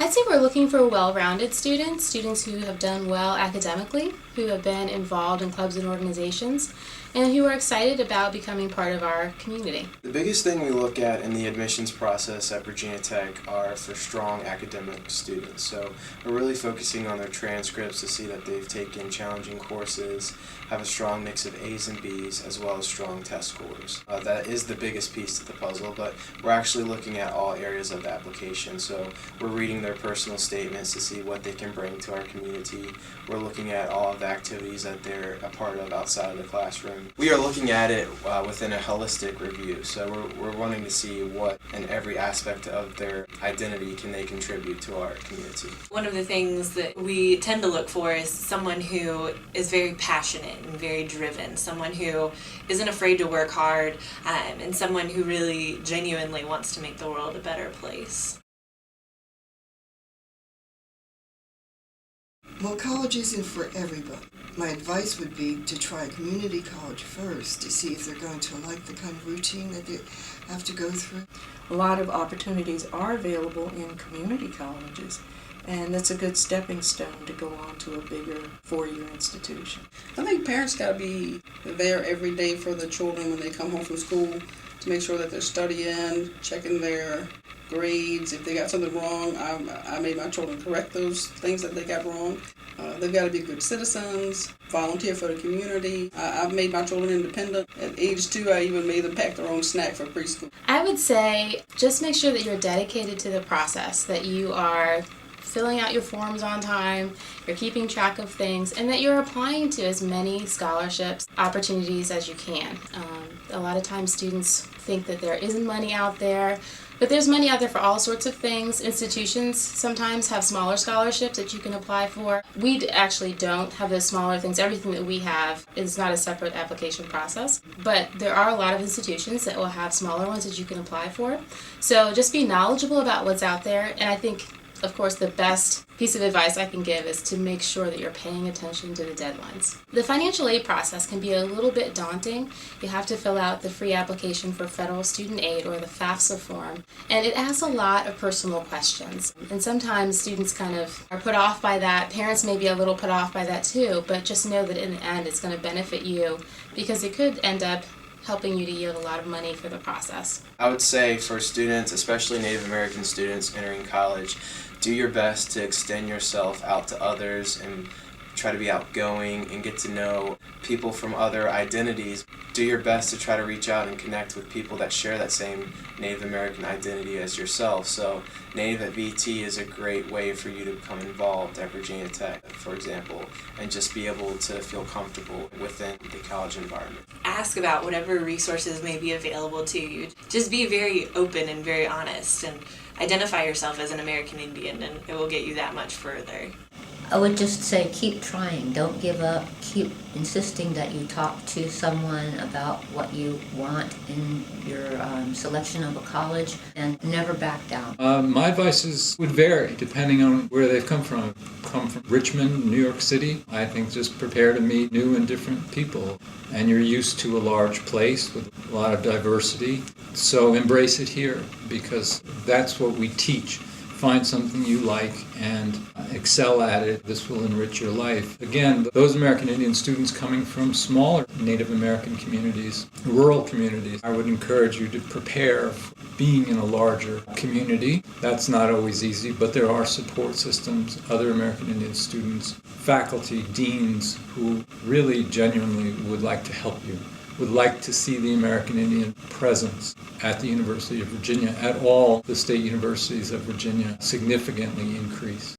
I'd say we're looking for well-rounded students, students who have done well academically, who have been involved in clubs and organizations, and who are excited about becoming part of our community. The biggest thing we look at in the admissions process at Virginia Tech are for strong academic students. So we're really focusing on their transcripts to see that they've taken challenging courses, have a strong mix of A's and B's, as well as strong test scores. That is the biggest piece to the puzzle, but we're actually looking at all areas of the application. So we're reading their personal statements to see what they can bring to our community. We're looking at all of the activities that they're a part of outside of the classroom. We are looking at it within a holistic review, so we're wanting to see what in every aspect of their identity can they contribute to our community. One of the things that we tend to look for is someone who is very passionate and very driven, someone who isn't afraid to work hard, and someone who really genuinely wants to make the world a better place. Well, college isn't for everybody. My advice would be to try a community college first to see if they're going to like the kind of routine that they have to go through. A lot of opportunities are available in community colleges, and that's a good stepping stone to go on to a bigger four-year institution. I think parents got to be there every day for the children when they come home from school to make sure that they're studying, checking their grades. If they got something wrong, I made my children correct those things that they got wrong. They've got to be good citizens, volunteer for the community. I've made my children independent. At age 2, I even made them pack their own snack for preschool. I would say just make sure that you're dedicated to the process, that you are filling out your forms on time, you're keeping track of things, and that you're applying to as many scholarships opportunities as you can. A lot of times students think that there isn't money out there, but there's money out there for all sorts of things. Institutions sometimes have smaller scholarships that you can apply for. We actually don't have those smaller things. Everything that we have is not a separate application process, but there are a lot of institutions that will have smaller ones that you can apply for. So just be knowledgeable about what's out there, and I think of course, the best piece of advice I can give is to make sure that you're paying attention to the deadlines. The financial aid process can be a little bit daunting. You have to fill out the free application for federal student aid, or the FAFSA form, and it asks a lot of personal questions. And sometimes students kind of are put off by that. Parents may be a little put off by that too, but just know that in the end it's going to benefit you, because it could end up helping you to yield a lot of money for the process. I would say for students, especially Native American students entering college, do your best to extend yourself out to others and try to be outgoing and get to know people from other identities. Do your best to try to reach out and connect with people that share that same Native American identity as yourself. So Native at VT is a great way for you to become involved at Virginia Tech, for example, and just be able to feel comfortable within the college environment. Ask about whatever resources may be available to you. Just be very open and very honest, and identify yourself as an American Indian, and it will get you that much further. I would just say keep trying, don't give up, keep insisting that you talk to someone about what you want in your selection of a college, and never back down. My advice would vary depending on where they've come from. Come from Richmond, New York City, I think just prepare to meet new and different people. And you're used to a large place with a lot of diversity, so embrace it here, because that's what we teach. Find something you like and excel at it. This will enrich your life. Again, those American Indian students coming from smaller Native American communities, rural communities, I would encourage you to prepare for being in a larger community. That's not always easy, but there are support systems, other American Indian students, faculty, deans who really genuinely would like to help you, would like to see the American Indian presence at the University of Virginia, at all the state universities of Virginia, significantly increase.